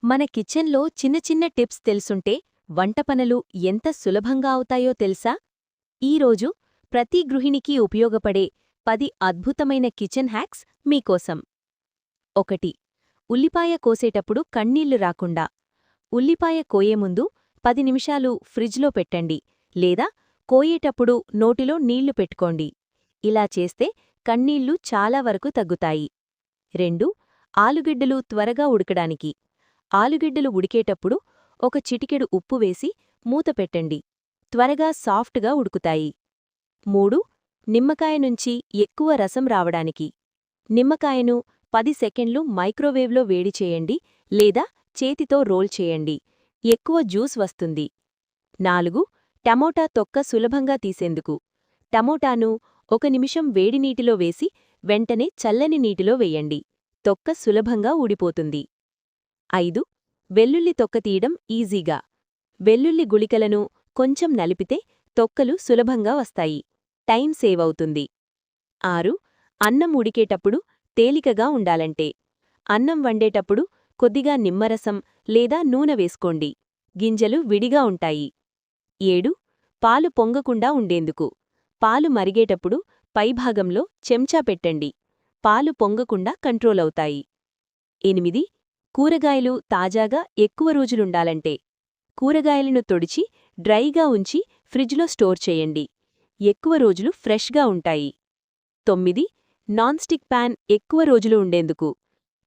మన కిచెన్లో చిన్న చిన్న టిప్స్ తెలుసుంటే వంట పనులు ఎంత సులభంగా అవుతాయో తెలుసా? ఈరోజు ప్రతి గృహిణికి ఉపయోగపడే 10 అద్భుతమైన కిచెన్ హ్యాక్స్ మీకోసం. 1. ఉల్లిపాయ కోసేటప్పుడు కన్నీళ్లు రాకుండా. ఉల్లిపాయ కోయే ముందు 10 నిమిషాలు ఫ్రిడ్జ్లో పెట్టండి లేదా కోయేటప్పుడు నోటిలో నీళ్లు పెట్టుకోండి. ఇలా చేస్తే కన్నీళ్లు చాలా వరకు తగ్గుతాయి. 2. ఆలుగడ్డలు త్వరగా ఉడకడానికి. ఆలుగడ్డలు ఉడికేటప్పుడు ఒక చిటికెడు ఉప్పు వేసి మూత పెట్టండి. త్వరగా సాఫ్ట్గా ఉడుకుతాయి. 3. నిమ్మకాయ నుంచి ఎక్కువ రసం రావడానికి. నిమ్మకాయను 10 సెకండ్లు మైక్రోవేవ్లో వేడి చేయండి లేదా చేతితో రోల్ చేయండి. ఎక్కువ జ్యూస్ వస్తుంది. 4. టమోటా తొక్క సులభంగా తీసేందుకు. టమోటాను 1 నిమిషం వేడి నీటిలో వేసి వెంటనే చల్లని నీటిలో వేయండి. తొక్క సులభంగా ఊడిపోతుంది. 5. వెల్లుల్లి తొక్క తీయడం ఈజీగా. వెల్లుల్లి గుళికలను కొంచెం నలిపితే తొక్కలు సులభంగా వస్తాయి. టైం సేవ్ అవుతుంది. 6. అన్నం ఉడికేటప్పుడు తేలికగా ఉండాలంటే. అన్నం వండేటప్పుడు కొద్దిగా నిమ్మరసం లేదా నూనె వేసుకోండి. గింజలు విడిగా ఉంటాయి. 7. పాలు పొంగకుండా ఉండేందుకు. పాలు మరిగేటప్పుడు పైభాగంలో చెంచా పెట్టండి. పాలు పొంగకుండా కంట్రోలవుతాయి. 8. కూరగాయలు తాజాగా ఎక్కువ రోజులుండాలంటే. కూరగాయలను తొడిచి డ్రైగా ఉంచి ఫ్రిడ్జ్లో స్టోర్ చేయండి. ఎక్కువ రోజులు ఫ్రెష్గా ఉంటాయి. 9. నాన్ స్టిక్ ప్యాన్ ఎక్కువ రోజులు ఉండేందుకు.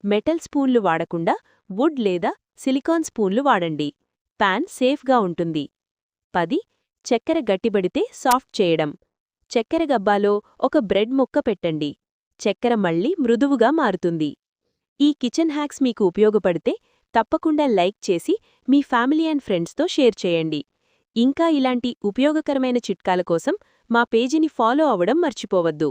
మెటల్ స్పూన్లు వాడకుండా వుడ్ లేదా సిలికాన్ స్పూన్లు వాడండి. ప్యాన్ సేఫ్గా ఉంటుంది. 10. చక్కెర గట్టిబడితే సాఫ్ట్ చేయడం. చక్కెర గబ్బాలో ఒక బ్రెడ్ ముక్క పెట్టండి. చక్కెర మళ్ళీ మృదువుగా మారుతుంది. ఈ కిచెన్ హ్యాక్స్ మీకు ఉపయోగపడితే తప్పకుండా లైక్ చేసి మీ ఫ్యామిలీ అండ్ ఫ్రెండ్స్తో షేర్ చేయండి. ఇంకా ఇలాంటి ఉపయోగకరమైన చిట్కాల కోసం మా పేజీని ఫాలో అవ్వడం మర్చిపోవద్దు.